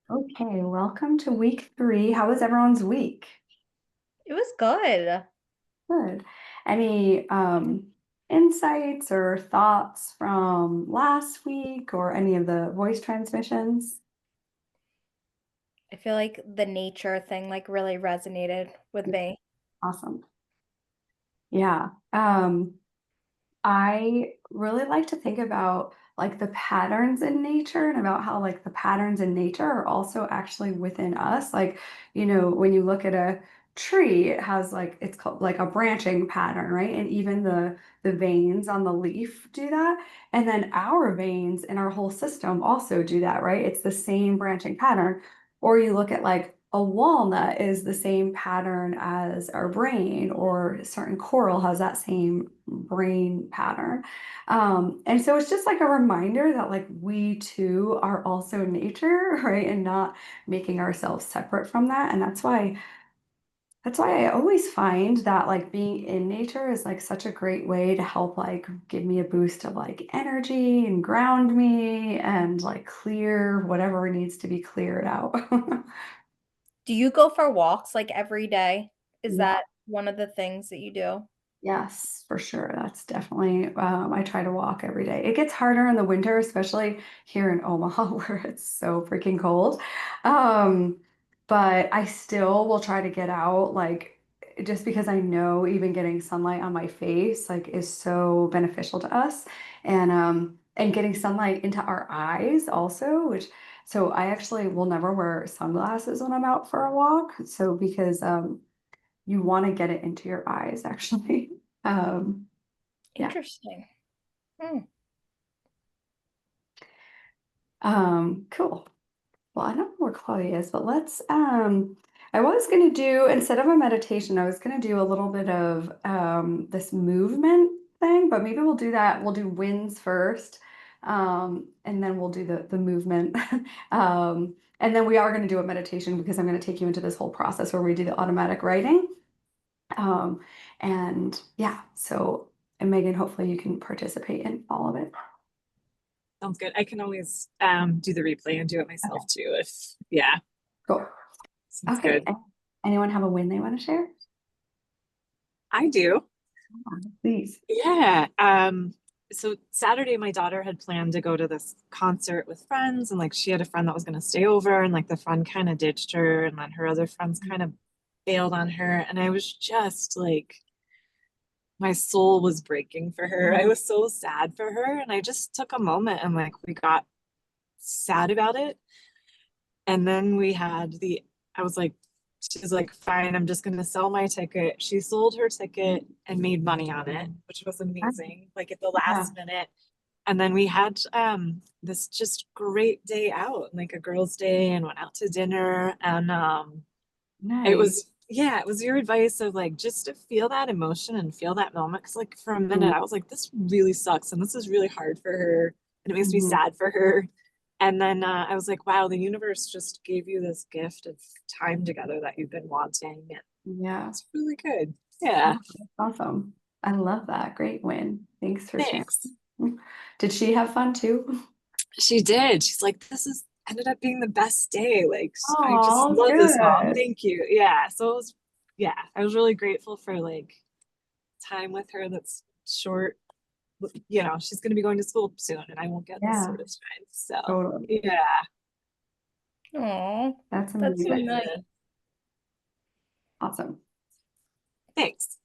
Okay, welcome to week 3. How was everyone's week? It was good. Good. Any insights or thoughts from last week or any of the voice transmissions? I feel like the nature thing like really resonated with me. Awesome. Yeah. I really like to think about like the patterns in nature and about how like the patterns in nature are also actually within us. Like, when you look at a tree, it has like it's called like a branching pattern, right? And even the veins on the leaf do that. And then our veins in our whole system also do that, right? It's the same branching pattern. Or you look at like a walnut is the same pattern as our brain, or certain coral has that same brain pattern. And so it's just like a reminder that like we too are also nature, right? And not making ourselves separate from that. And that's why I always find that like being in nature is like such a great way to help like give me a boost of like energy and ground me and like clear whatever needs to be cleared out. Do you go for walks like every day? Is Yeah. that one of the things that you do? Yes, for sure. That's definitely, I try to walk every day. It gets harder in the winter, especially here in Omaha, where it's so freaking cold. Um, but I still will try to get out, like, just because I know even getting sunlight on my face, like, is so beneficial to us. And getting sunlight into our eyes also, so I actually will never wear sunglasses when I'm out for a walk. So because, you want to get it into your eyes, actually. Um, yeah. Interesting. Hmm. Cool. Well, I don't know where Chloe is, but I was gonna do, instead of a meditation, I was gonna do a little bit of this movement thing, but maybe we'll do that. We'll do winds first. And then we'll do the movement. And then we are gonna do a meditation because I'm gonna take you into this whole process where we do the automatic writing. Um, and yeah, so and Megan, hopefully you can participate in all of it. Sounds good. I can always do the replay and do it Okay, myself too if yeah, cool. sounds Okay. good. Anyone have a win they want to share? I do. Please. Yeah. So Saturday my daughter had planned to go to this concert with friends and like she had a friend that was gonna stay over and like the friend kind of ditched her and then her other friends kind of bailed on her and I was just like my soul was breaking for her. I was so sad for her and I just took a moment and like we got sad about it. And then we had I was like, she's like, fine, I'm just gonna sell my ticket. She sold her ticket and made money on it, which was amazing, like at the Yeah, last minute. And then we had this just great day out, like a girls' day, and went out to dinner. And it nice. was, yeah, it was your advice of like just to feel that emotion and feel that moment. Cause like for a Mhm, minute, I was like, this really sucks and this is really hard for her. And it makes me mhm. sad for her. And then I was like, wow, the universe just gave you this gift of time together that you've been wanting. And Yeah. it's really good. Yeah, Oh, that's awesome. I love that. Great win. Thanks for sharing. thanks. Did she have fun too? She did. She's like, this is ended up being the best day. Like, I just Oh, love this mom. good. Thank you. Yeah. So it was, yeah, I was really grateful for like time with her that's short. She's going to be going to school soon and I won't get this Yeah, sort of time. So, totally. yeah. Oh, That's that's so amazing. nice. Awesome. Thanks.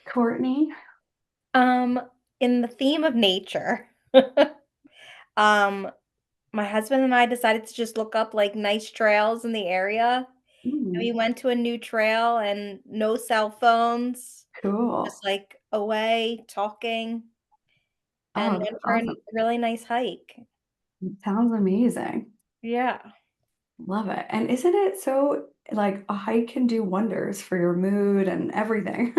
Courtney. Um, in the theme of nature, um, my husband and I decided to just look up like nice trails in the area. And we Mm, went to a new trail and no cell phones, cool. just like away talking and Oh, went that's for a awesome. really nice hike. Sounds amazing. Yeah. Love it. And isn't it so like a hike can do wonders for your mood and everything?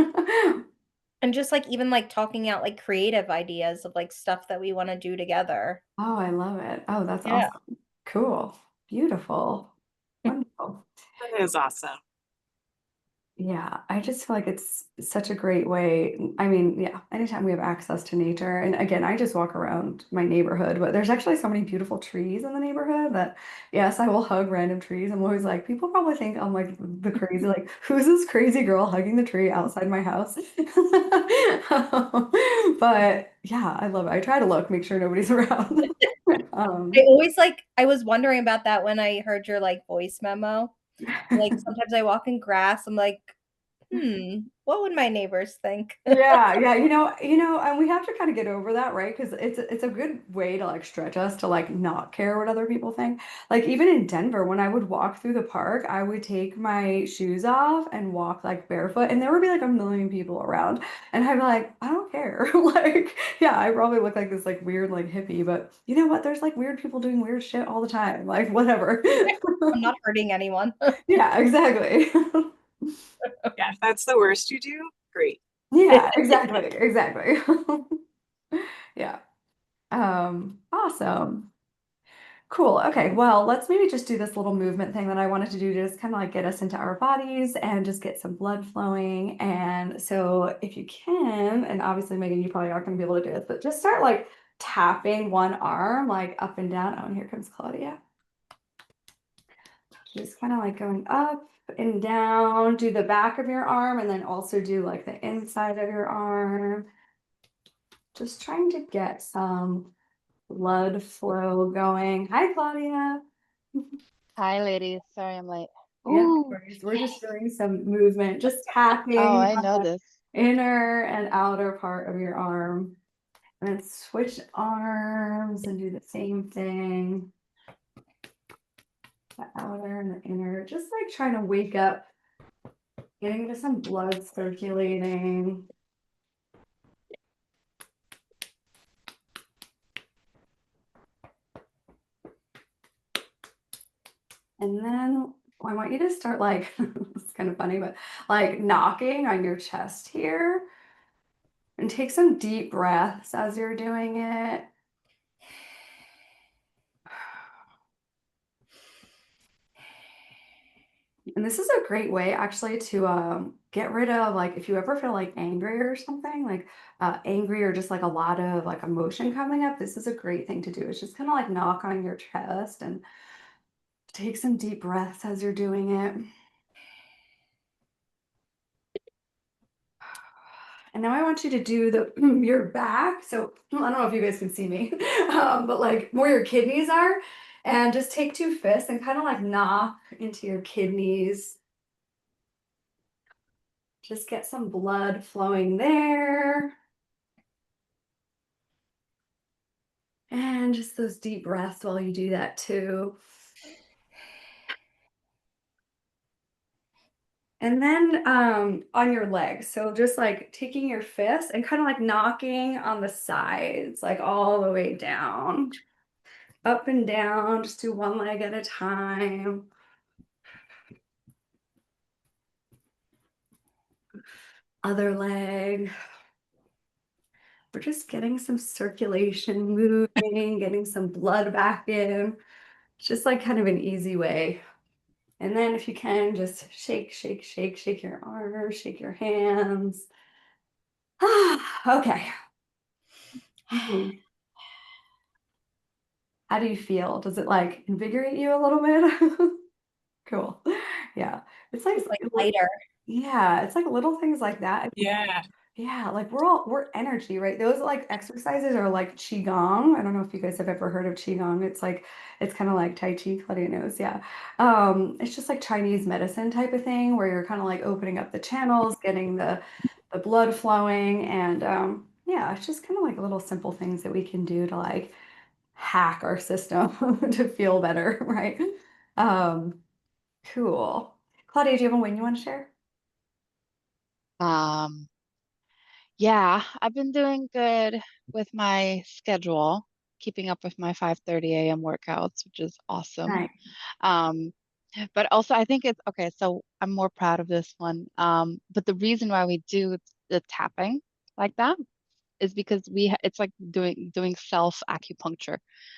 And just like even like talking out like creative ideas of like stuff that we want to do together. Oh, I love it. Oh, that's Yeah. awesome. Cool. Beautiful. Wonderful. That is awesome. Yeah, I just feel like it's such a great way. I mean, yeah, anytime we have access to nature, and again, I just walk around my neighborhood, but there's actually so many beautiful trees in the neighborhood that, yes, I will hug random trees. I'm always like, people probably think I'm like the crazy, like, who's this crazy girl hugging the tree outside my house? But yeah, I love it. I try to look, make sure nobody's around. I Um, always like I was wondering about that when I heard your like voice memo. Like sometimes I walk in grass, I'm like, what would my neighbors think? Yeah, yeah, and we have to kind of get over that, right? Because it's a good way to like stretch us to like not care what other people think. Like even in Denver, when I would walk through the park, I would take my shoes off and walk like barefoot, and there would be like a million people around, and I'd be like, I don't care. Like, yeah, I probably look like this like weird like hippie, but you know what? There's like weird people doing weird shit all the time. Like whatever. I'm not hurting anyone. Yeah, exactly. Yeah, if that's the worst you do, great. Yeah, exactly, exactly. Yeah. Awesome. Cool. Okay. Well, let's maybe just do this little movement thing that I wanted to do to just kind of like get us into our bodies and just get some blood flowing. And so if you can, and obviously Megan, you probably aren't going to be able to do this, but just start like tapping one arm like up and down. Oh, and here comes Claudia. Just kind of like going up and down, do the back of your arm and then also do like the inside of your arm. Just trying to get some blood flow going. Hi, Claudia. Hi, ladies. Sorry I'm late. Yeah, no Ooh. worries. We're just doing some movement, just Oh, tapping I on know the this. inner and outer part of your arm. And then switch arms and do the same thing. The outer and the inner, just like trying to wake up, getting to some blood circulating. And then I want you to start like, it's kind of funny, but like knocking on your chest here and take some deep breaths as you're doing it. And this is a great way actually to get rid of like if you ever feel like angry or something, like angry or just like a lot of like emotion coming up, this is a great thing to do. It's just kind of like knock on your chest and take some deep breaths as you're doing it. And now I want you to do the your back. So I don't know if you guys can see me, but like where your kidneys are, and just take two fists and kind of like knock into your kidneys. Just get some blood flowing there. And just those deep breaths while you do that too. And then on your legs. So just like taking your fist and kind of like knocking on the sides, like all the way down, up and down, just do one leg at a time. Other leg. We're just getting some circulation moving, getting some blood back in. It's just like kind of an easy way. And then if you can, just shake, shake, shake, shake your arms, shake your hands. Okay. Mhm. How do you feel? Does it like invigorate you a little bit? Cool. Yeah. It's like, It's like lighter. yeah, it's like little things like that. Yeah. Yeah, like we're energy, right? Those like exercises are like qigong. I don't know if you guys have ever heard of qigong. It's like it's kind of like tai chi, Claudia knows, yeah. It's just like Chinese medicine type of thing where you're kind of like opening up the channels, getting the blood flowing, and yeah, it's just kind of like little simple things that we can do to like hack our system to feel better, right? Um, cool. Claudia, do you have a win you want to share? Um, yeah, I've been doing good with my schedule, keeping up with my 5:30 a.m. workouts, which is awesome. Nice. Um, but also I think it's okay, so I'm more proud of this one. But the reason why we do the tapping like that is because it's like doing self acupuncture.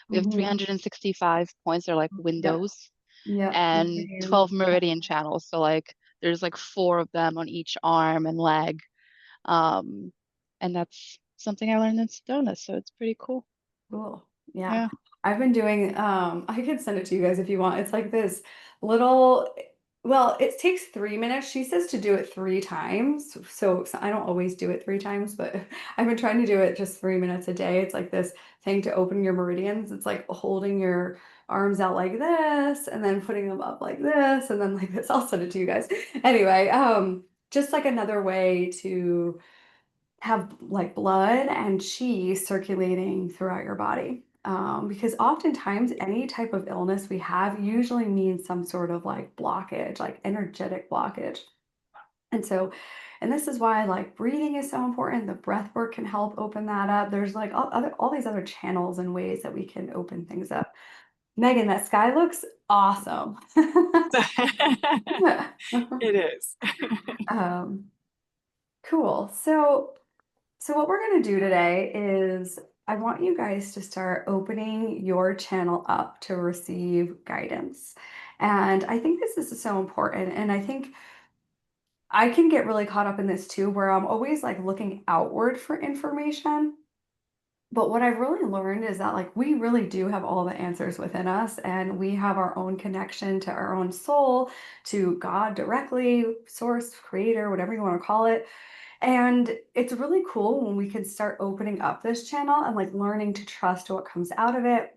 We have Mhm. 365 points, they're like Yep. windows Yep. and Meridians. 12 meridian channels. So like there's like 4 of them on each arm and leg. Um, and that's something I learned in stillness, so it's pretty cool. Cool. Yeah. Yeah. I've been doing, I could send it to you guys if you want. It's like this little, well, it takes 3 minutes. She says to do it 3 times. So I don't always do it 3 times, but I've been trying to do it just 3 minutes a day. It's like this thing to open your meridians. It's like holding your arms out like this and then putting them up like this and then like this. I'll send it to you guys. Anyway, just like another way to have like blood and chi circulating throughout your body. Because oftentimes any type of illness we have usually means some sort of like blockage, like energetic blockage. And so, and this is why like breathing is so important. The breath work can help open that up. There's like all these other channels and ways that we can open things up. Megan, that sky looks awesome. It is. um, cool. So what we're going to do today is I want you guys to start opening your channel up to receive guidance. And I think this is so important. And I think I can get really caught up in this too, where I'm always like looking outward for information. But what I've really learned is that like we really do have all the answers within us and we have our own connection to our own soul, to God directly, source, creator, whatever you want to call it. And it's really cool when we can start opening up this channel and like learning to trust what comes out of it.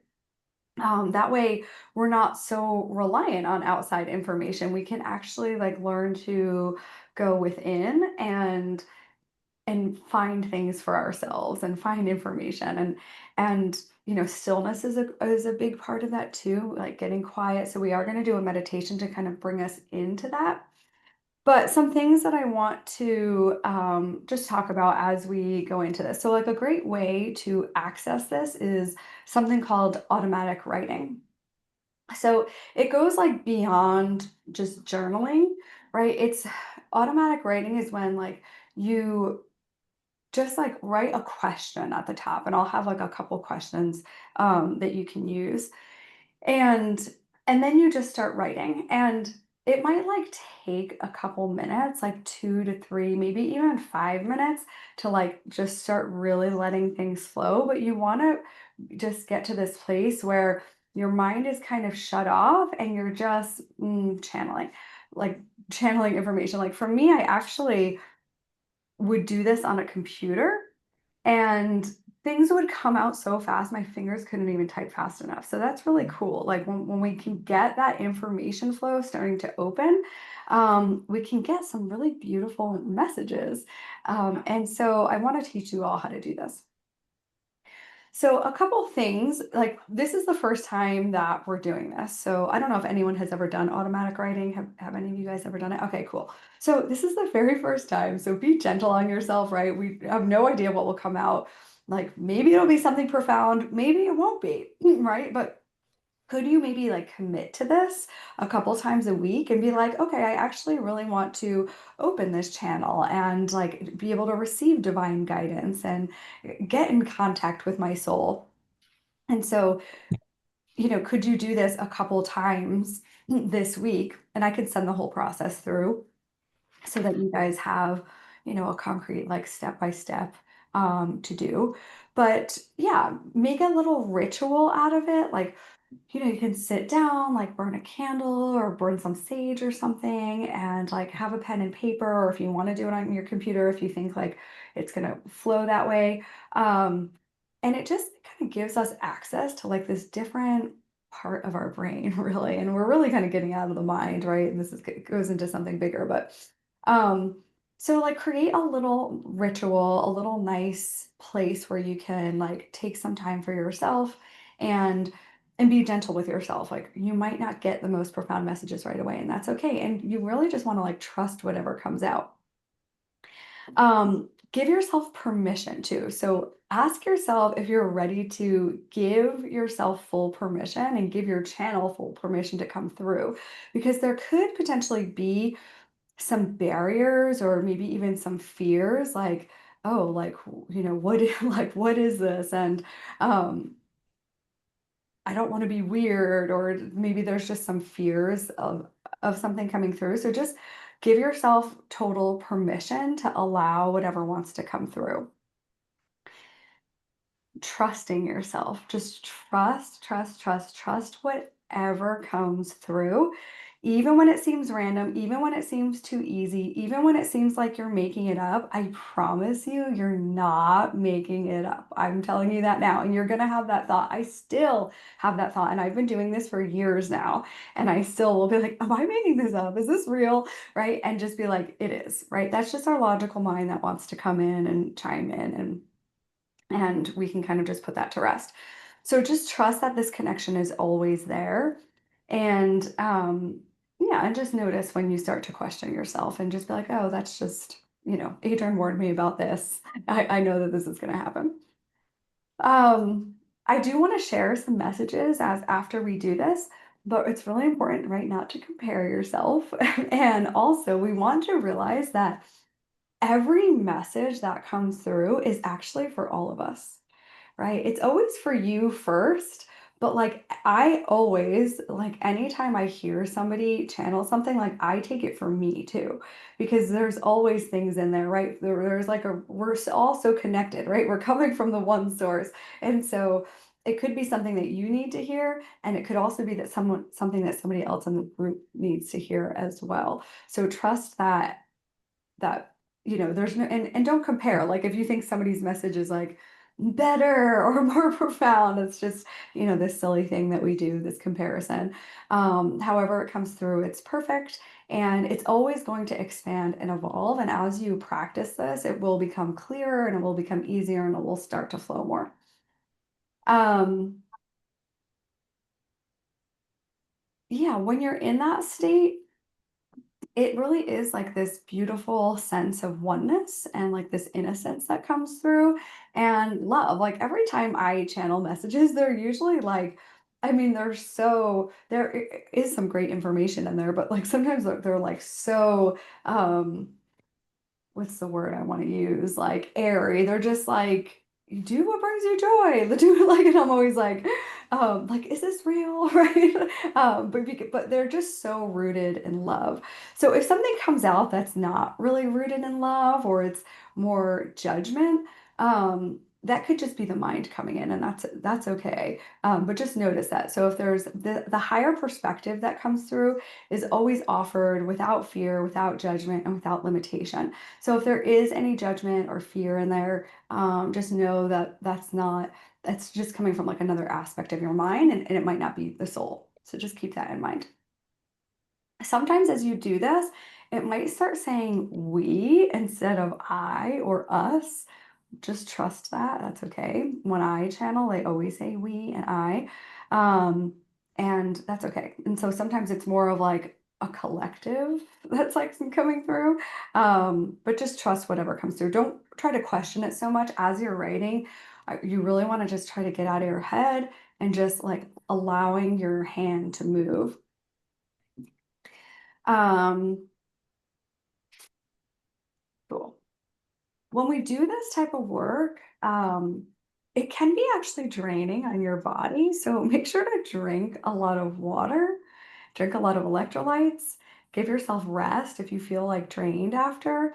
That way, we're not so reliant on outside information. We can actually like learn to go within and find things for ourselves and find information and stillness is a big part of that too, like getting quiet. So we are going to do a meditation to kind of bring us into that. But some things that I want to just talk about as we go into this. So, like a great way to access this is something called automatic writing. So, it goes like beyond just journaling, right? It's automatic writing is when like you just like write a question at the top, and I'll have like a couple questions that you can use and and then you just start writing, and it might like take a couple minutes, like 2 to 3, maybe even 5 minutes to like just start really letting things flow, but you want to just get to this place where your mind is kind of shut off and you're just channeling, like channeling information. Like for me, I actually would do this on a computer and things would come out so fast, my fingers couldn't even type fast enough. So that's really cool. Like when we can get that information flow starting to open, we can get some really beautiful messages. And so I want to teach you all how to do this. So a couple things, like this is the first time that we're doing this. So I don't know if anyone has ever done automatic writing. Have any of you guys ever done it? Okay, cool. So this is the very first time. So be gentle on yourself, right? We have no idea what will come out. Like maybe it'll be something profound, maybe it won't be, right? But could you maybe like commit to this a couple times a week and be like, okay, I actually really want to open this channel and like be able to receive divine guidance and get in contact with my soul. And so, could you do this a couple times this week? And I could send the whole process through so that you guys have, a concrete like step by step to do. But yeah, make a little ritual out of it. Like you can sit down, like burn a candle or burn some sage or something, and like have a pen and paper, or if you want to do it on your computer, if you think like it's gonna flow that way. Um, and it just kind of gives us access to like this different part of our brain, really. And we're really kind of getting out of the mind, right? And this is goes into something bigger, but um, so like create a little ritual, a little nice place where you can like take some time for yourself and be gentle with yourself. Like you might not get the most profound messages right away, and that's okay. And you really just want to like trust whatever comes out. Give yourself permission too. So ask yourself if you're ready to give yourself full permission and give your channel full permission to come through, because there could potentially be some barriers or maybe even some fears like, oh, like, what, like, what is this? And, I don't want to be weird, or maybe there's just some fears of something coming through. So just give yourself total permission to allow whatever wants to come through. Trusting yourself. Just trust whatever comes through, even when it seems random, even when it seems too easy, even when it seems like you're making it up. I promise you, you're not making it up. I'm telling you that now. And you're going to have that thought. I still have that thought. And I've been doing this for years now. And I still will be like, am I making this up? Is this real? Right? And just be like, it is, right? That's just our logical mind that wants to come in and chime in, and we can kind of just put that to rest. So just trust that this connection is always there. And yeah, and just notice when you start to question yourself and just be like, oh, that's just, Adrian warned me about this. I know that this is going to happen. I do want to share some messages as after we do this, but it's really important, right, not to compare yourself. And also, we want to realize that every message that comes through is actually for all of us, right? It's always for you first, but like I always, like anytime I hear somebody channel something, like I take it for me too, because there's always things in there, right? There's like we're all so connected, right? We're coming from the one source. And so it could be something that you need to hear, and it could also be that something that somebody else in the group needs to hear as well. So trust that there's no, and don't compare. Like if you think somebody's message is like better or more profound, it's just this silly thing that we do, this comparison. However it comes through, it's perfect, and it's always going to expand and evolve, and as you practice this, it will become clearer and it will become easier and it will start to flow more. Yeah, when you're in that state, it really is like this beautiful sense of oneness and like this innocence that comes through, and love. Like every time I channel messages, they're usually like, I mean, there is some great information in there, but like sometimes they're like so what's the word I want to use? Like airy. They're just like, you do what brings you joy. The do like, and I'm always like, is this real? Right? But they're just so rooted in love. So if something comes out that's not really rooted in love, or it's more judgment, that could just be the mind coming in, and that's okay. But just notice that. So if there's the higher perspective that comes through is always offered without fear, without judgment, and without limitation. So if there is any judgment or fear in there, just know that that's just coming from like another aspect of your mind, and it might not be the soul. So just keep that in mind. Sometimes as you do this, it might start saying we instead of I or us. Just trust that. That's okay. When I channel, they always say we and I. Um, and that's okay. And so sometimes it's more of like a collective that's like coming through. But just trust whatever comes through. Don't try to question it so much as you're writing. You really want to just try to get out of your head and just like allowing your hand to move. Um, cool. When we do this type of work, it can be actually draining on your body. So make sure to drink a lot of water, drink a lot of electrolytes, give yourself rest if you feel like drained after.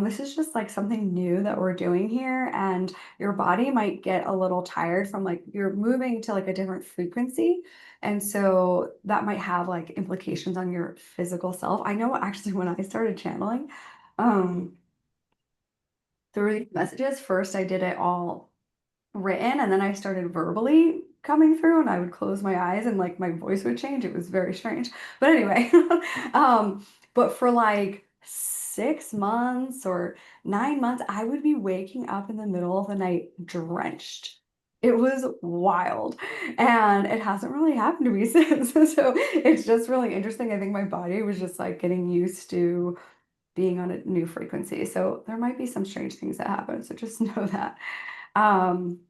This is just like something new that we're doing here, and your body might get a little tired from like you're moving to like a different frequency. And so that might have like implications on your physical self. I know actually when I started channeling, um, through these messages. First, I did it all written, and then I started verbally coming through, and I would close my eyes and like my voice would change. It was very strange. But anyway, but for like 6 months or 9 months, I would be waking up in the middle of the night drenched. It was wild, and it hasn't really happened to me since. So it's just really interesting. I think my body was just like getting used to being on a new frequency. So there might be some strange things that happen. So just know that. Um,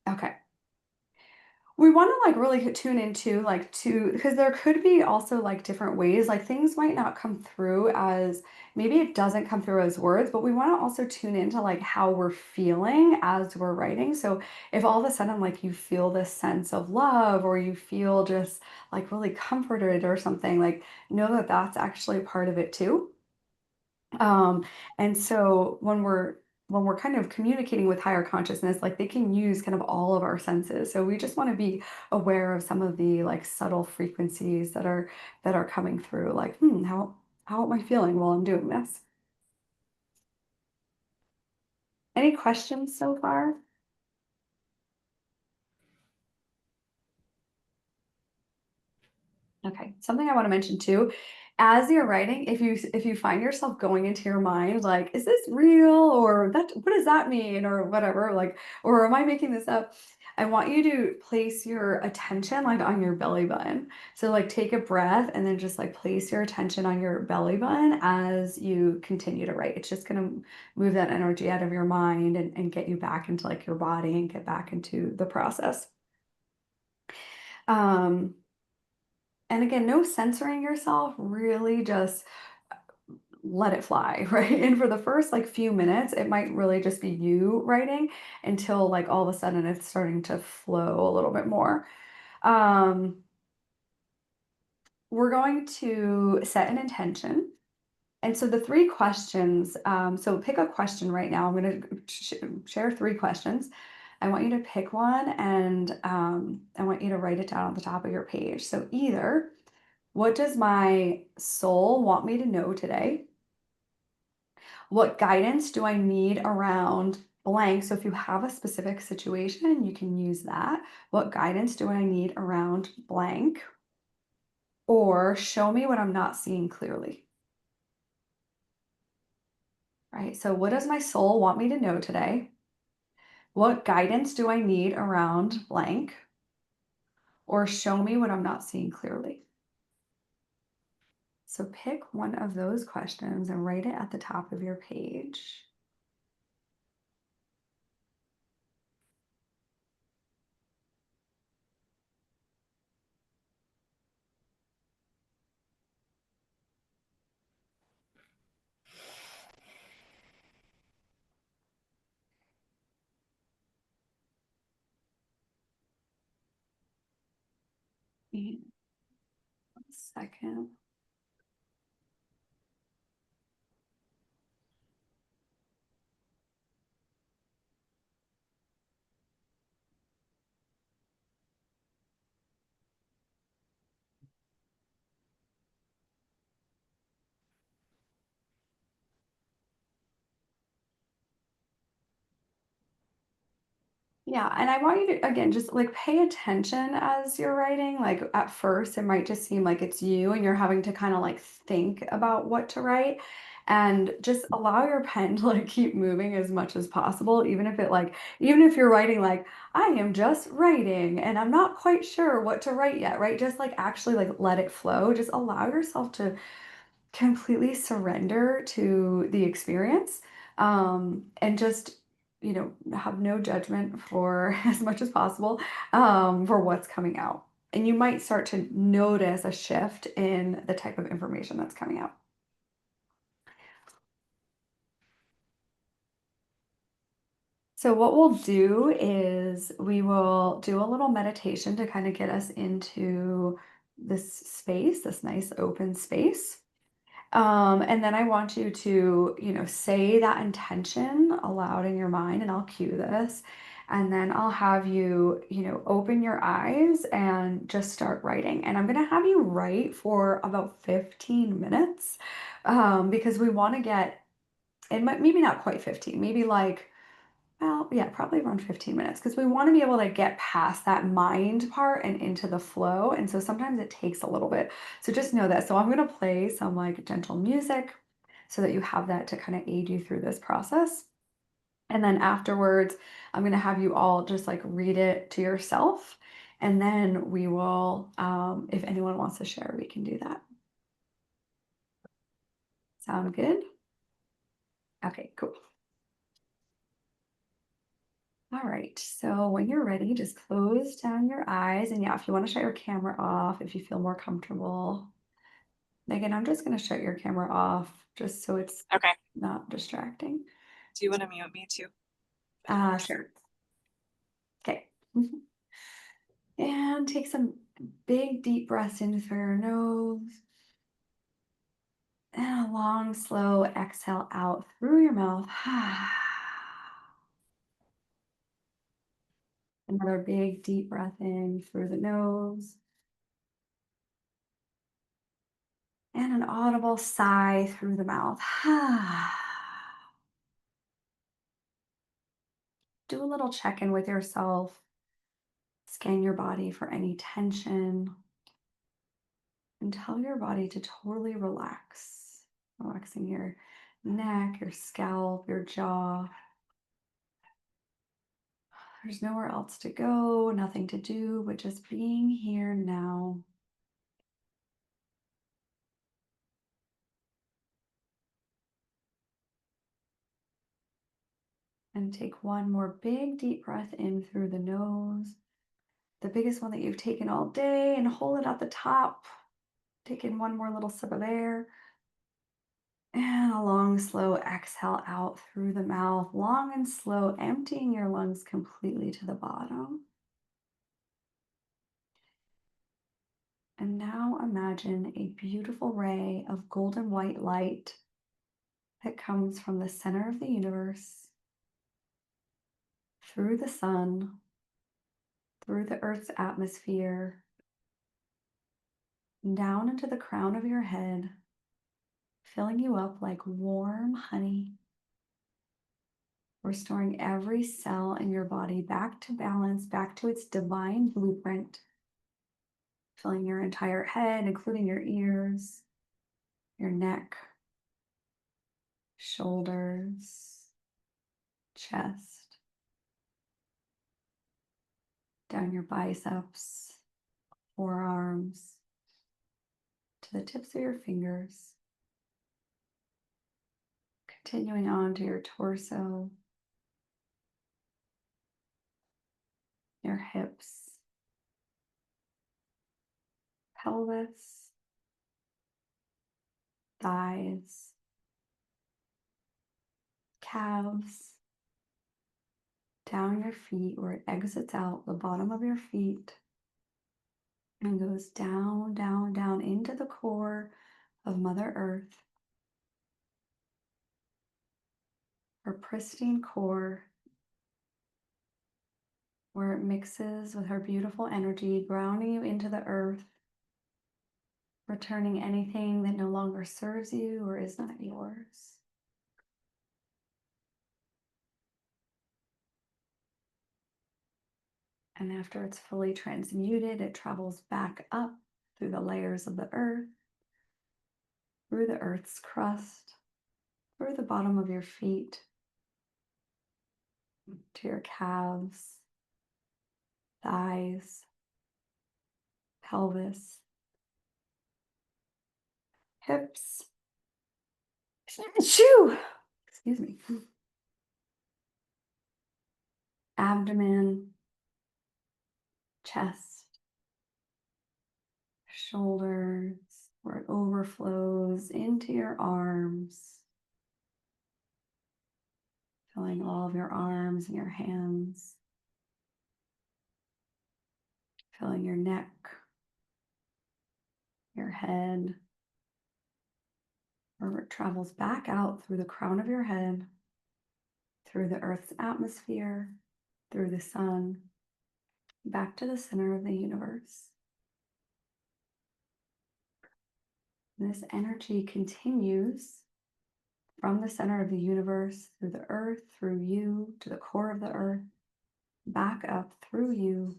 okay. We want to like really tune into like to because there could be also like different ways like things might not come through as maybe it doesn't come through as words, but we want to also tune into like how we're feeling as we're writing. So if all of a sudden like you feel this sense of love or you feel just like really comforted or something, like know that that's actually part of it too. Um, and so when we're kind of communicating with higher consciousness, like they can use kind of all of our senses. So we just want to be aware of some of the like subtle frequencies that are coming through. Like, how am I feeling while I'm doing this? Any questions so far? Okay, something I want to mention too, as you're writing, if you find yourself going into your mind like, is this real or that what does that mean or whatever, like, or am I making this up? I want you to place your attention like on your belly button. So like take a breath and then just like place your attention on your belly button as you continue to write. It's just gonna move that energy out of your mind and get you back into like your body and get back into the process. Um, and again, no censoring yourself, really just let it fly, right? And for the first like few minutes, it might really just be you writing until like all of a sudden it's starting to flow a little bit more. Um, we're going to set an intention. And so the three questions, so pick a question right now. I'm going to share three questions. I want you to pick one and I want you to write it down at the top of your page. So either, what does my soul want me to know today? What guidance do I need around blank? So if you have a specific situation, you can use that. What guidance do I need around blank? Or show me what I'm not seeing clearly. Right? So what does my soul want me to know today? What guidance do I need around blank? Or show me what I'm not seeing clearly. So pick one of those questions and write it at the top of your page. And 1 second. Yeah, and I want you to again just like pay attention as you're writing. Like at first, it might just seem like it's you and you're having to kind of like think about what to write. And just allow your pen to like keep moving as much as possible, even if it like, even if you're writing like, I am just writing and I'm not quite sure what to write yet, right? Just like actually like let it flow. Just allow yourself to completely surrender to the experience, and just have no judgment for as much as possible, for what's coming out, and you might start to notice a shift in the type of information that's coming out. So what we'll do is we will do a little meditation to kind of get us into this space, this nice open space. And then I want you to, say that intention aloud in your mind, and I'll cue this. And then I'll have you, open your eyes and just start writing. And I'm going to have you write for about 15 minutes, because we want to get, it might, maybe not quite 15, maybe like, well, yeah, probably around 15 minutes because we want to be able to get past that mind part and into the flow. And so sometimes it takes a little bit. So just know that. So I'm going to play some like gentle music so that you have that to kind of aid you through this process. And then afterwards, I'm going to have you all just like read it to yourself. And then we will, if anyone wants to share, we can do that. Sound good? Okay, cool. All right, so when you're ready, just close down your eyes. And yeah, if you want to shut your camera off, if you feel more comfortable. Megan, I'm just going to shut your camera off just so it's Okay. not distracting. Do you want to mute me too? Sure. Okay. And take some big deep breaths in through your nose. And a long, slow exhale out through your mouth. Another big deep breath in through the nose. And an audible sigh through the mouth. Do a little check in with yourself. Scan your body for any tension. And tell your body to totally relax. Relaxing your neck, your scalp, your jaw. There's nowhere else to go, nothing to do, but just being here now. And take one more big deep breath in through the nose. The biggest one that you've taken all day, and hold it at the top. Take in one more little sip of air. And a long, slow exhale out through the mouth, long and slow, emptying your lungs completely to the bottom. And now imagine a beautiful ray of golden white light that comes from the center of the universe, through the sun, through the Earth's atmosphere, down into the crown of your head, filling you up like warm honey, restoring every cell in your body back to balance, back to its divine blueprint, filling your entire head, including your ears, your neck, shoulders, chest, down your biceps, forearms, to the tips of your fingers, continuing on to your torso, your hips, pelvis, thighs, calves, down your feet where it exits out the bottom of your feet and goes down, down, down into the core of Mother Earth, her pristine core, where it mixes with her beautiful energy, grounding you into the earth, returning anything that no longer serves you or is not yours. And after it's fully transmuted, it travels back up through the layers of the earth, through the earth's crust, through the bottom of your feet, to your calves, thighs, pelvis, hips, shoo, excuse me, abdomen, chest, shoulders, where it overflows into your arms, filling all of your arms and your hands, filling your neck, your head, where it travels back out through the crown of your head, through the Earth's atmosphere, through the sun, back to the center of the universe. And this energy continues from the center of the universe, through the earth, through you, to the core of the earth, back up through you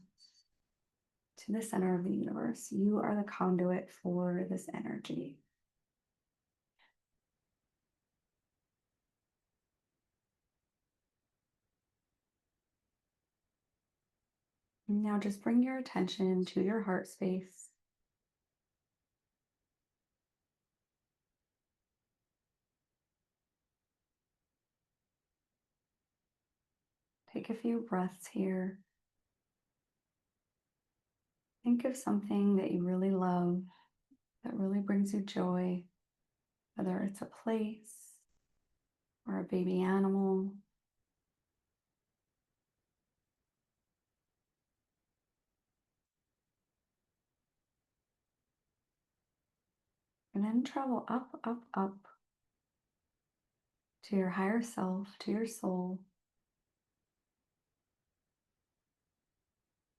to the center of the universe. You are the conduit for this energy. Now just bring your attention to your heart space. Take a few breaths here. Think of something that you really love, that really brings you joy, whether it's a place or a baby animal. And then travel up, up, up to your higher self, to your soul,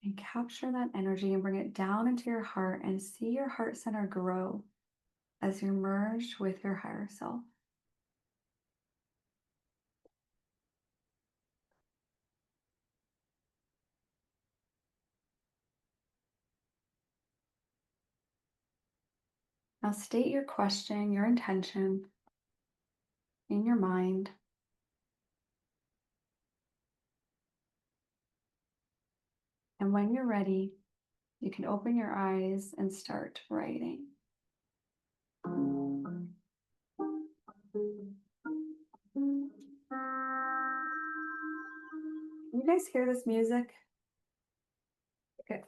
and capture that energy and bring it down into your heart and see your heart center grow as you're merged with your higher self. Now state your question, your intention in your mind. And when you're ready, you can open your eyes and start writing. You guys hear this music? Okay.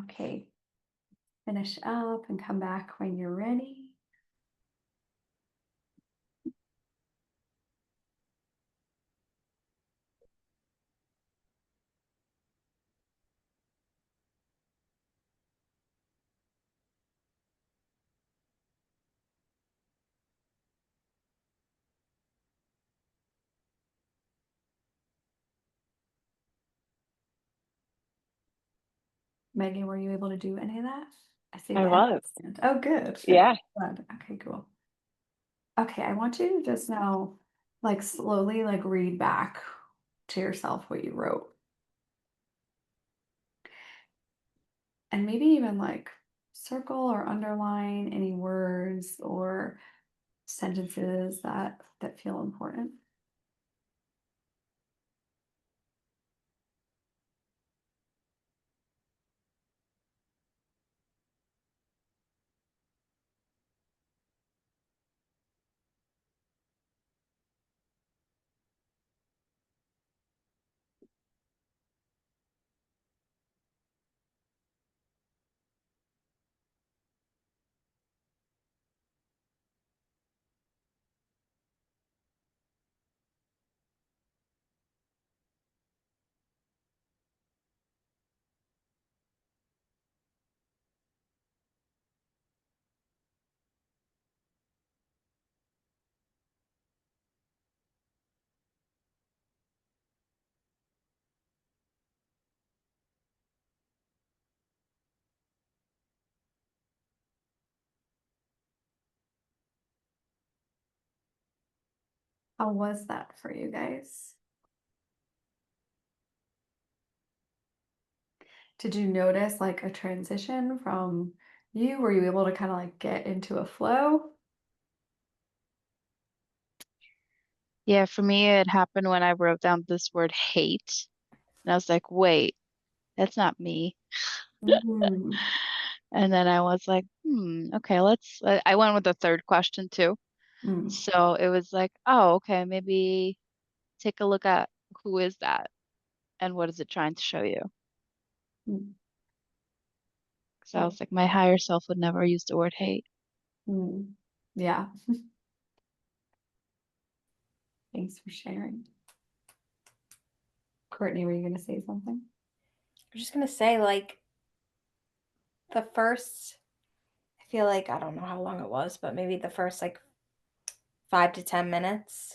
Okay, finish up and come back when you're ready. Megan, were you able to do any of that? I see I the was. hand. Oh, good. Yeah. Good. Okay, cool. Okay, I want you to just now, like slowly, like read back to yourself what you wrote. And maybe even like circle or underline any words or sentences that feel important. How was that for you guys? Did you notice like a transition from you? Were you able to kind of like get into a flow? Yeah, for me, it happened when I wrote down this word hate. And I was like, wait, that's not me. Mhm. And then I was like, okay, I went with the third question too. Mm, So it was like, oh, okay, maybe take a look at who is that and what is it trying to show you? mm, So I was like, my higher self would never use the word hate. mm. Yeah, thanks for sharing. Courtney, were you going to say something? I'm just gonna say, like, the first, I feel like, I don't know how long it was, but maybe the first like 5 to 10 minutes,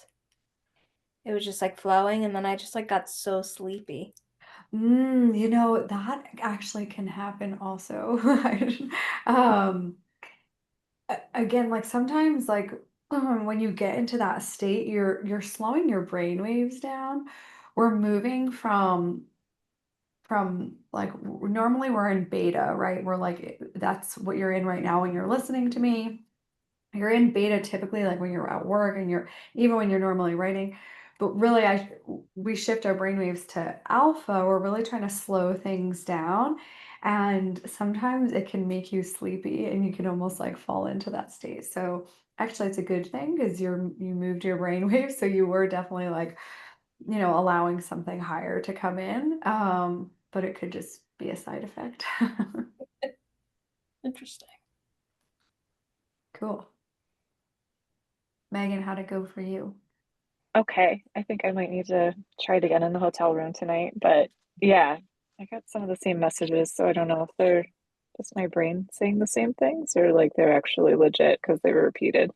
it was just like flowing, and then I just like got so sleepy. That actually can happen also. Um, again, like sometimes like when you get into that state, you're slowing your brain waves down. We're moving from like normally we're in beta, right? We're like that's what you're in right now when you're listening to me. You're in beta typically like when you're at work and you're even when you're normally writing. But really we shift our brainwaves to alpha. We're really trying to slow things down. And sometimes it can make you sleepy and you can almost like fall into that state. So actually it's a good thing because you moved your brainwaves. So you were definitely like, allowing something higher to come in. But it could just be a side effect. Interesting. Cool. Megan, how'd it go for you? Okay. I think I might need to try it again in the hotel room tonight. But yeah, I got some of the same messages, so I don't know if they're just my brain saying the same things or like they're actually legit because they were repeated.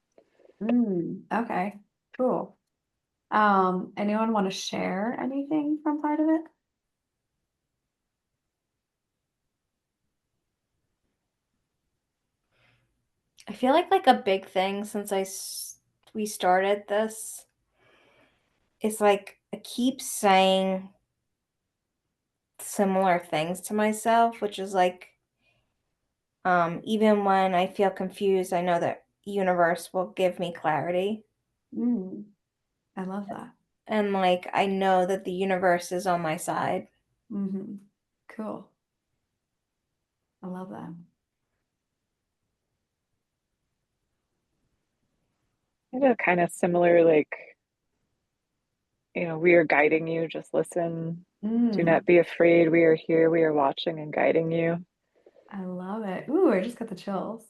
Okay, cool. Anyone want to share anything from part of it? I feel like a big thing since we started this is like I keep saying similar things to myself, which is like, even when I feel confused, I know that universe will give me clarity. Mm, I love that. And like I know that the universe is on my side. Cool. I love that. I had a kind of similar, like, we are guiding you, just listen. Do Mm, not be afraid. We are here. We are watching and guiding you. I love it. Ooh, I just got the chills.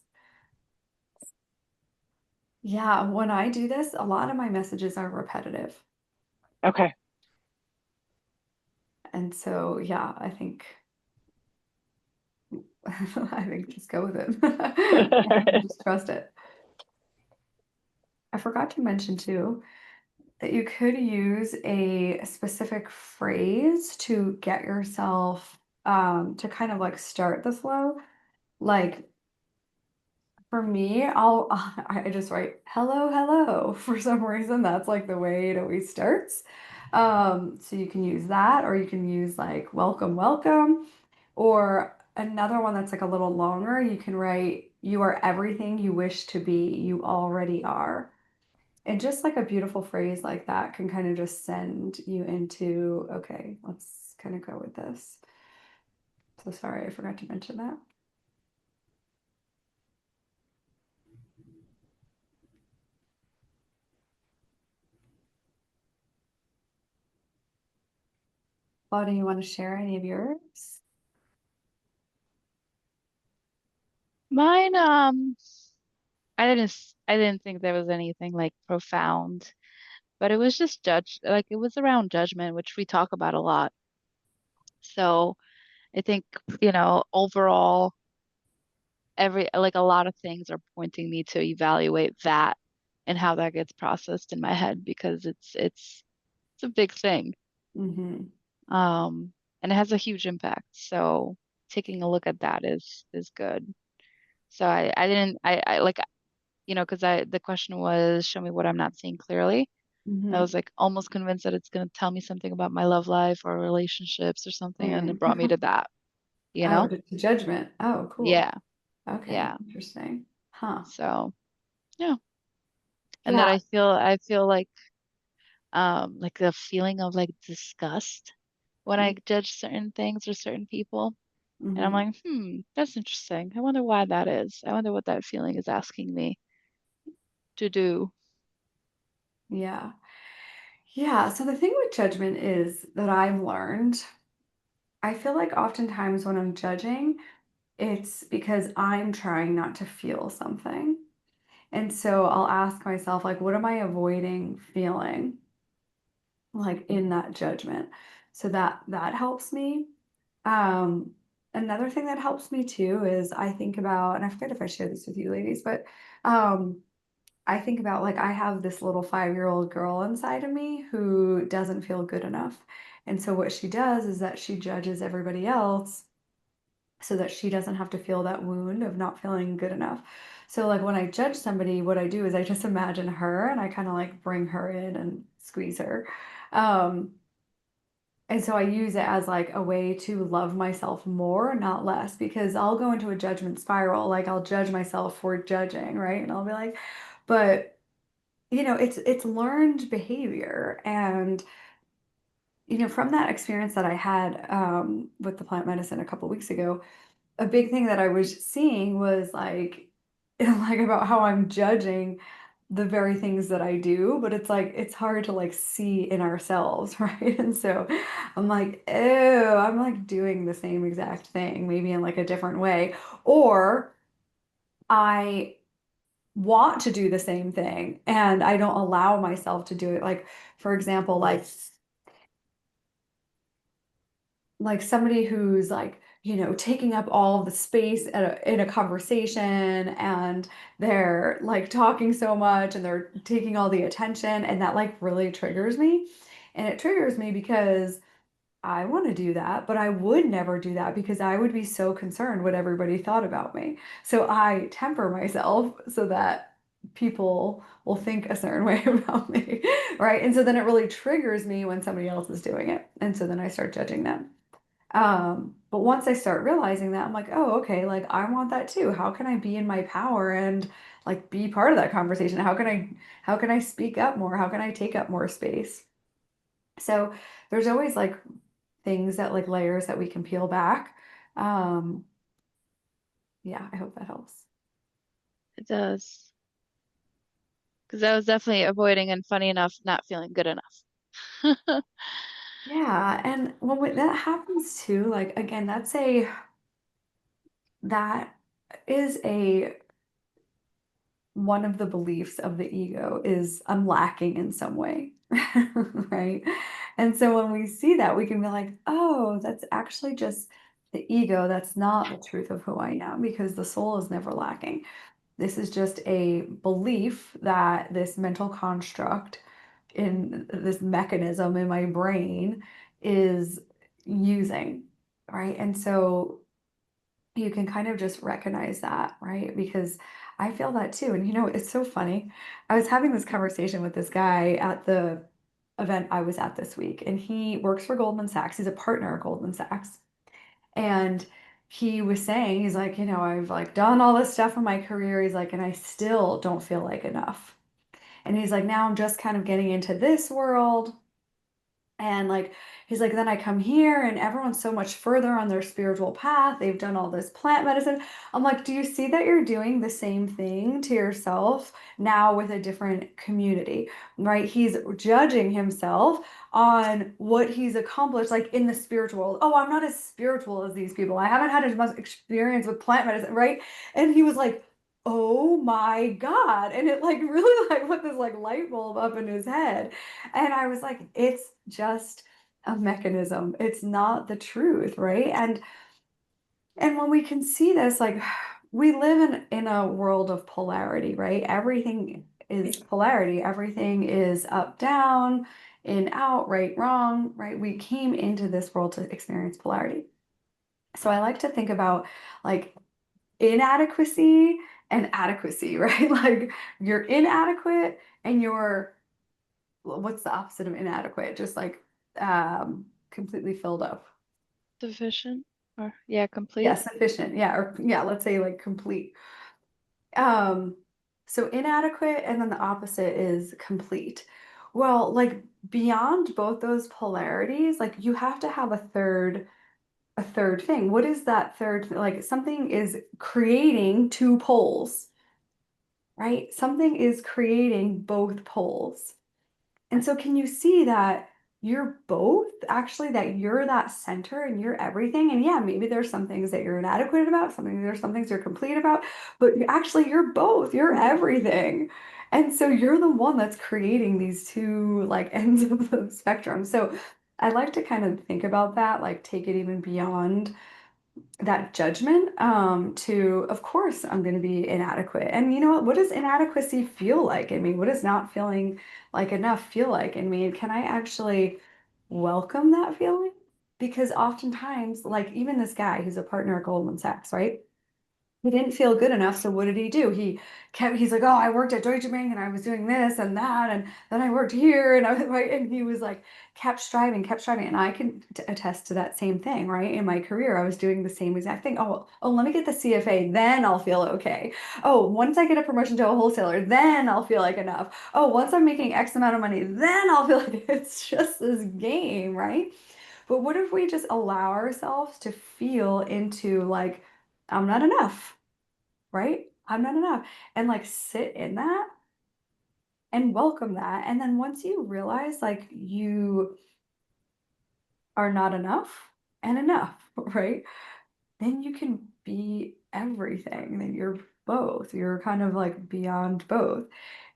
Yeah, when I do this, a lot of my messages are repetitive. Okay. And so, yeah, I think I think just go with it. Just trust it. I forgot to mention too that you could use a specific phrase to get yourself to kind of like start the flow. Like for me, I just write hello, hello. For some reason, that's like the way it always starts. So you can use that, or you can use like welcome, welcome, or another one that's like a little longer. You can write, you are everything you wish to be, you already are. And just like a beautiful phrase like that can kind of just send you into, okay, let's kind of go with this. So sorry, I forgot to mention that. Well, do you want to share any of yours? Mine, I didn't think there was anything like profound, but it was just like it was around judgment, which we talk about a lot. So I think, overall, like a lot of things are pointing me to evaluate that and how that gets processed in my head because it's a big thing. Mm-hmm. Um, and it has a huge impact. So taking a look at that is good. So I didn't I like because I the question was show me what I'm not seeing clearly. I Mm-hmm. was like almost convinced that it's gonna tell me something about my love life or relationships or something, and it Mm. brought me to that, you Oh, know? to judgment. Oh, cool. Yeah, Okay, yeah. interesting. Huh. So yeah. And Yeah. that I feel like a feeling of like disgust when I judge certain things or certain people. And I'm Mm-hmm. like, that's interesting. I wonder why that is. I wonder what that feeling is asking me to do. Yeah. Yeah. So the thing with judgment is that I've learned, I feel like oftentimes when I'm judging, it's because I'm trying not to feel something. And so I'll ask myself, like, what am I avoiding feeling, like in that judgment? So that helps me. Um, Another thing that helps me too is I think about, and I forget if I shared this with you ladies, but um, I think about like I have this little 5-year-old girl inside of me who doesn't feel good enough. And so what she does is that she judges everybody else so that she doesn't have to feel that wound of not feeling good enough. So like when I judge somebody, what I do is I just imagine her and I kind of like bring her in and squeeze her. Um, and so I use it as like a way to love myself more, not less, because I'll go into a judgment spiral. Like I'll judge myself for judging, right? And I'll be like, but it's learned behavior. And from that experience that I had with the plant medicine a couple weeks ago, a big thing that I was seeing was like like about how I'm judging the very things that I do, but it's like it's hard to like see in ourselves, right? And so I'm like, oh, I'm like doing the same exact thing, maybe in like a different way. Or I want to do the same thing and I don't allow myself to do it. Like, for example, like somebody who's like taking up all the space in a conversation and they're like talking so much and they're taking all the attention and that like really triggers me, and it triggers me because I want to do that, but I would never do that because I would be so concerned what everybody thought about me. So I temper myself so that people will think a certain way about me, right? And so then it really triggers me when somebody else is doing it, and so then I start judging them. But once I start realizing that, I'm like, oh, okay, like I want that too. How can I be in my power and like be part of that conversation? How can I speak up more? How can I take up more space? So there's always like things that like layers that we can peel back. Um, yeah, I hope that helps. It does. Because I was definitely avoiding and funny enough, not feeling good enough. Yeah, and that happens too, like again, that is a one of the beliefs of the ego is I'm lacking in some way, right? And so when we see that, we can be like, oh, that's actually just the ego. That's not the truth of who I am because the soul is never lacking. This is just a belief that this mental construct in this mechanism in my brain is using, right? And so you can kind of just recognize that, right? Because I feel that too. And it's so funny. I was having this conversation with this guy at the event I was at this week, and he works for Goldman Sachs. He's a partner at Goldman Sachs. And he was saying, he's like, I've like done all this stuff in my career. He's like, and I still don't feel like enough. And he's like, now I'm just kind of getting into this world. And like, he's like, then I come here and everyone's so much further on their spiritual path. They've done all this plant medicine. I'm like, do you see that you're doing the same thing to yourself now with a different community, right? He's judging himself on what he's accomplished, like in the spiritual world. Oh, I'm not as spiritual as these people. I haven't had as much experience with plant medicine, right? And he was like, oh my God. And it like really like put this like light bulb up in his head. And I was like, it's just a mechanism. It's not the truth, right? And when we can see this, like we live in a world of polarity, right? Everything is polarity. Everything is up, down, in, out, right, wrong, right? We came into this world to experience polarity. So I like to think about like inadequacy and adequacy, right? Like you're inadequate and you're what's the opposite of inadequate? Just like completely filled up. Deficient or yeah, Yeah, complete. sufficient. Yeah, or yeah, let's say like complete. Um, so inadequate and then the opposite is complete. Well, like beyond both those polarities, like you have to have a third thing. What is that third? Like something is creating two poles, right? Something is creating both poles. And so can you see that you're both actually that you're that center and you're everything? And yeah, maybe there's some things that you're inadequate about, there's some things you're complete about, but actually you're both, you're everything. And so you're the one that's creating these two like ends of the spectrum. So I like to kind of think about that, like take it even beyond that judgment to of course I'm going to be inadequate. And you know what does inadequacy feel like in me? What does not feeling like enough feel like in me? Can I actually welcome that feeling? Because oftentimes, like even this guy who's a partner at Goldman Sachs, right, he didn't feel good enough, so what did he do? He's like, oh, I worked at Deutsche Bank and I was doing this and that, and then I worked here, and I was right, and he was like, kept striving, and I can attest to that same thing, right? In my career, I was doing the same exact thing. Oh, let me get the CFA, then I'll feel okay. Oh, once I get a promotion to a wholesaler, then I'll feel like enough. Oh, once I'm making X amount of money, then I'll feel like it's just this game, right? But what if we just allow ourselves to feel into like, I'm not enough, right? I'm not enough. And like sit in that and welcome that. And then once you realize like you are not enough and enough, right? Then you can be everything. Then you're both. You're kind of like beyond both.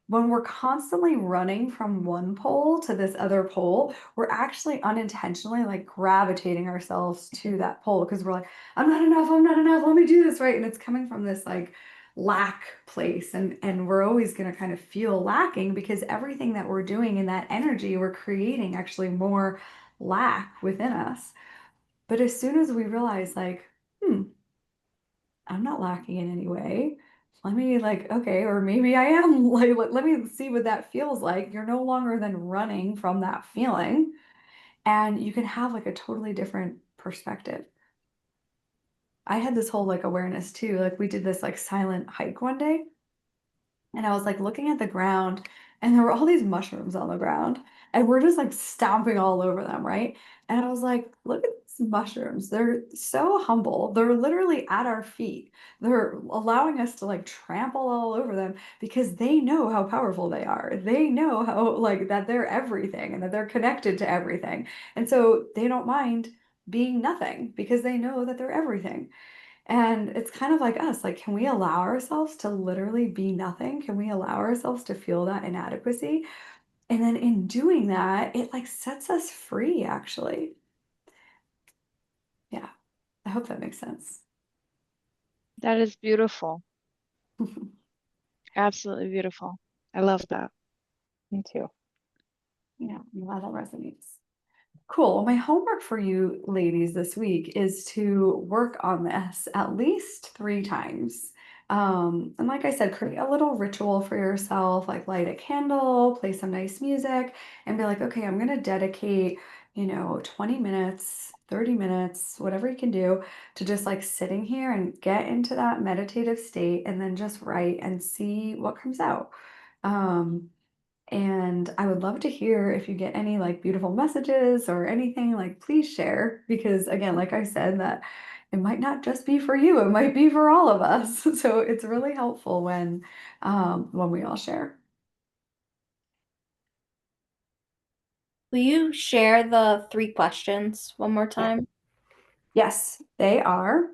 When we're constantly running from one pole to this other pole, we're actually unintentionally like gravitating ourselves to that pole because we're like, I'm not enough, let me do this, right? And it's coming from this like lack place and we're always going to kind of feel lacking because everything that we're doing in that energy, we're creating actually more lack within us. But as soon as we realize like, I'm not lacking in any way. Let me like, okay, or maybe I am like, let me see what that feels like. You're no longer then running from that feeling, and you can have like a totally different perspective. I had this whole like awareness too. Like we did this like silent hike one day, and I was like looking at the ground, and there were all these mushrooms on the ground, and we're just like stomping all over them, right? And I was like, look at these mushrooms. They're so humble. They're literally at our feet. They're allowing us to like trample all over them because they know how powerful they are. They know how like that they're everything and that they're connected to everything. And so they don't mind being nothing because they know that they're everything. And it's kind of like us, like, can we allow ourselves to literally be nothing? Can we allow ourselves to feel that inadequacy? And then in doing that, it like sets us free, actually. Yeah, I hope that makes sense. That is beautiful. Absolutely beautiful. I love that. Me too. Yeah, I'm glad that resonates. Cool. Well, my homework for you ladies this week is to work on this at least 3 times. And like I said, create a little ritual for yourself, like light a candle, play some nice music, and be like, okay, I'm going to dedicate, 20 minutes, 30 minutes, whatever you can do to just like sitting here and get into that meditative state and then just write and see what comes out. Um, and I would love to hear if you get any like beautiful messages or anything, like please share because again, like I said, that it might not just be for you, it might be for all of us. So it's really helpful when we all share. Will you share the 3 questions one more Yeah. time? Yes, they are.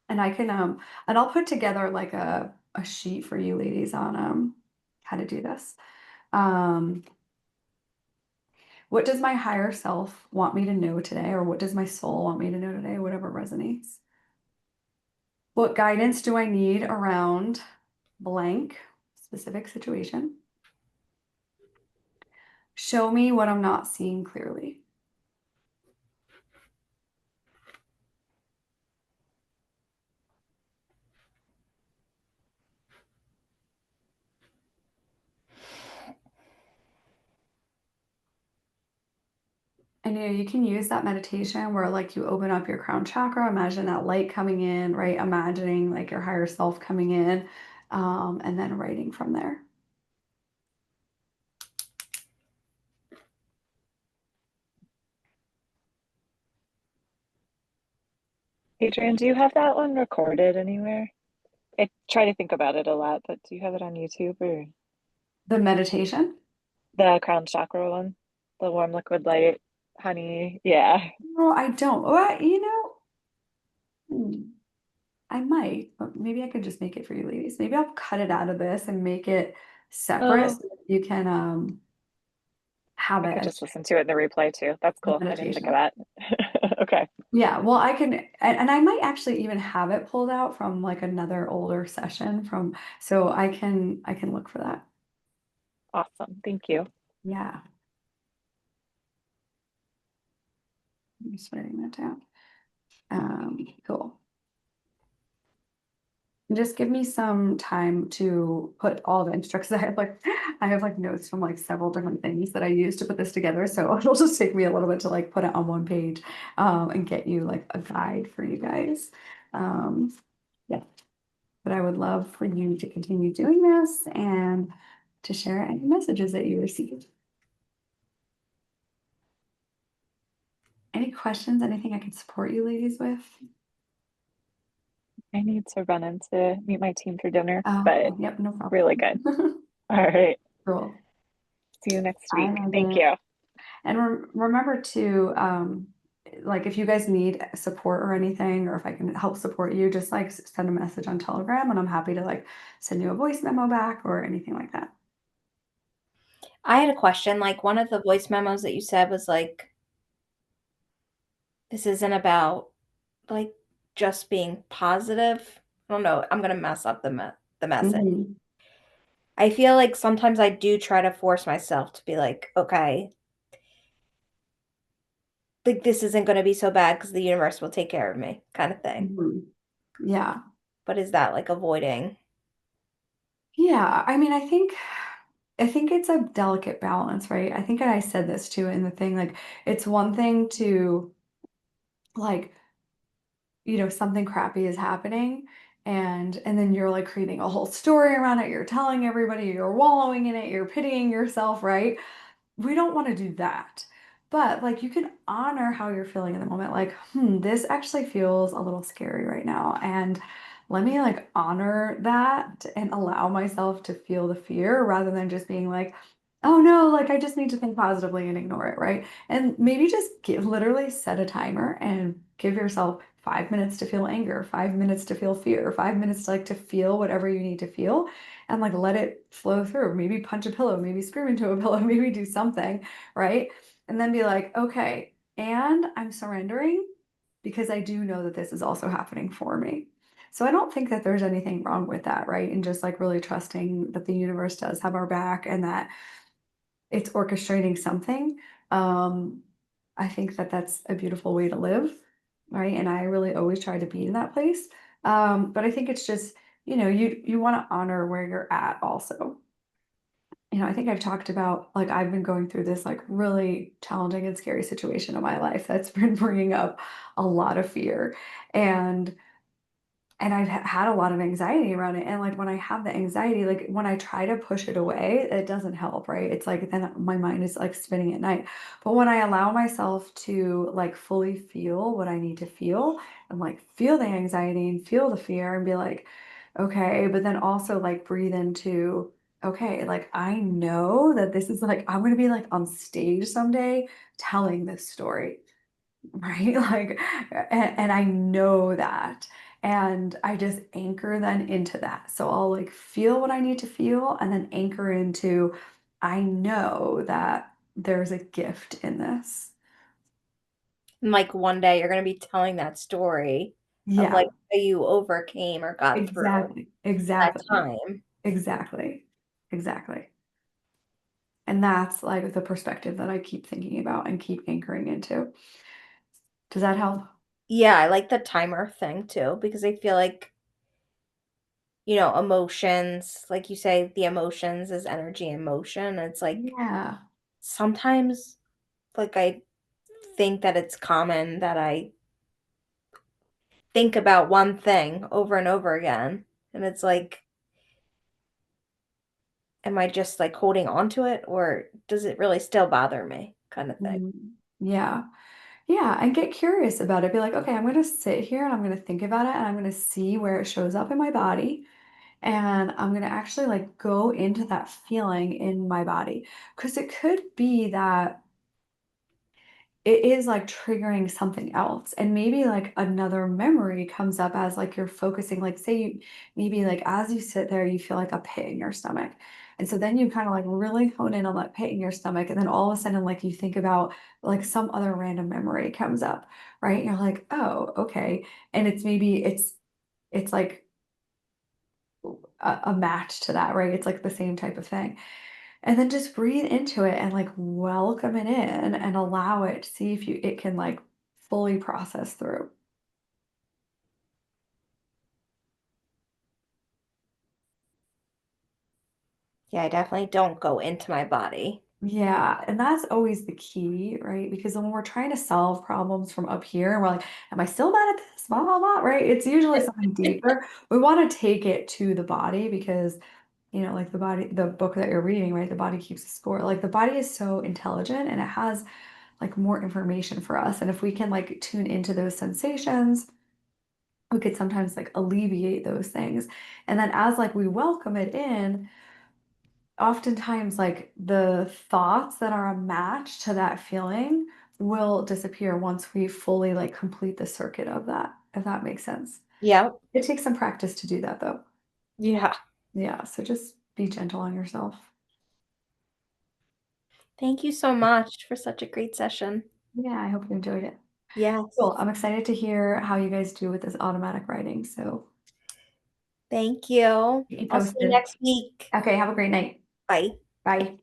And and I'll put together like a sheet for you ladies on how to do this. Um what does my higher self want me to know today, or what does my soul want me to know today, whatever resonates? What guidance do I need around blank specific situation? Show me what I'm not seeing clearly. And you can use that meditation where like you open up your crown chakra, imagine that light coming in, right? Imagining like your higher self coming in, and then writing from there. Adrian, do you have that one recorded anywhere? I try to think about it a lot, but do you have it on YouTube or The meditation? the crown chakra one? The warm liquid light, honey. Yeah. No, I don't. Well, hmm, I might, but maybe I could just make it for you ladies. Maybe I'll cut it out of this and make it separate Oh, so that you can have I it could as just listen to it in the replay too. That's cool. I didn't think of meditation. that. Okay. Yeah, well, I can, and I might actually even have it pulled out from like another older session so I can look for that. Awesome. Thank you. Yeah, I'm just writing that down. Cool. And just give me some time to put all the instructions. I have like notes from like several different things that I use to put this together. So it'll just take me a little bit to like put it on one page, and get you like a guide for you guys. Yeah. But I would love for you to continue doing this and to share any messages that you receive. Any questions? Anything I could support you ladies with? I need to run in to meet my team for dinner, but Oh, yep, no really problem. good. All right. Cool. See you next Bye, week. Thank Megan. you. And remember to, like, if you guys need support or anything, or if I can help support you, just like send a message on Telegram, and I'm happy to like send you a voice memo back or anything like that. I had a question. Like one of the voice memos that you said was like, this isn't about like just being positive. I don't know. I'm gonna mess up the message. Mhm. I feel like sometimes I do try to force myself to be like, okay, like this isn't gonna be so bad because the universe will take care of me, kind of thing. Mhm. Yeah. But is that like avoiding? Yeah. I mean, I think it's a delicate balance, right? I think I said this too in the thing, like it's one thing to like, something crappy is happening and then you're like creating a whole story around it. You're telling everybody, you're wallowing in it, you're pitying yourself, right? We don't want to do that. But like you can honor how you're feeling in the moment. Like, this actually feels a little scary right now. And let me like honor that and allow myself to feel the fear rather than just being like, oh no, like I just need to think positively and ignore it, right? And maybe just literally set a timer and give yourself 5 minutes to feel anger, 5 minutes to feel fear, 5 minutes like to feel whatever you need to feel, and like let it flow through. Maybe punch a pillow, maybe scream into a pillow, maybe do something, right? And then be like, okay, and I'm surrendering because I do know that this is also happening for me. So I don't think that there's anything wrong with that, right? And just like really trusting that the universe does have our back and that it's orchestrating something. Um, I think that that's a beautiful way to live, right? And I really always try to be in that place. But I think it's just, you want to honor where you're at also. I think I've talked about like I've been going through this like really challenging and scary situation in my life that's been bringing up a lot of fear. And I've had a lot of anxiety around it, and, like, when I have the anxiety, like, when I try to push it away, it doesn't help, right? It's like then my mind is, like, spinning at night. But when I allow myself to, like, fully feel what I need to feel and, like, feel the anxiety and feel the fear and be like, "Okay," but then also, like, breathe into, "Okay, like, I know that this is, like I'm gonna be, like, on stage someday telling this story." Right? Like, and I know that. And I just anchor then into that. So I'll like feel what I need to feel and then anchor into, I know that there's a gift in this. And like one day you're gonna be telling that story of Yeah, like how you overcame or got through exactly. that Exactly. time. Exactly. Exactly. And that's like the perspective that I keep thinking about and keep anchoring into. Does that help? Yeah, I like the timer thing too because I feel like, emotions, like you say, the emotions is energy and motion. It's like Yeah. sometimes like I think that it's common that I think about one thing over and over again. And it's like, am I just like holding on to it or does it really still bother me kind of thing? Mhm. Yeah. Yeah, and get curious about it. Be like, okay, I'm going to sit here and I'm going to think about it and I'm going to see where it shows up in my body. And I'm going to actually like go into that feeling in my body. Because it could be that it is like triggering something else. And maybe like another memory comes up as like you're focusing, like, say, maybe like as you sit there, you feel like a pit in your stomach. And so then you kind of like really hone in on that pit in your stomach. And then all of a sudden, like you think about like some other random memory comes up, right? And you're like, oh, okay. And it's maybe it's like a match to that, right? It's like the same type of thing. And then just breathe into it and like welcome it in and allow it, see if it can like fully process through. Yeah, I definitely don't go into my body. Yeah, and that's always the key, right? Because when we're trying to solve problems from up here and we're like, am I still mad at this? Blah, blah, blah, right? It's usually something deeper. We want to take it to the body because, like the body, the book that you're reading, right? The body keeps a score. Like the body is so intelligent and it has like more information for us. And if we can like tune into those sensations, we could sometimes like alleviate those things. And then as like we welcome it in, oftentimes like the thoughts that are a match to that feeling will disappear once we fully like complete the circuit of that, if that makes sense. Yep. It takes some practice to do that though. Yeah. Yeah, so just be gentle on yourself. Thank you so much for such a great session. Yeah, I hope you enjoyed it. Yes. Cool. I'm excited to hear how you guys do with this automatic writing. So Thank you. keep you I'll see you posted. next week. Okay, have a great night. Bye. Bye.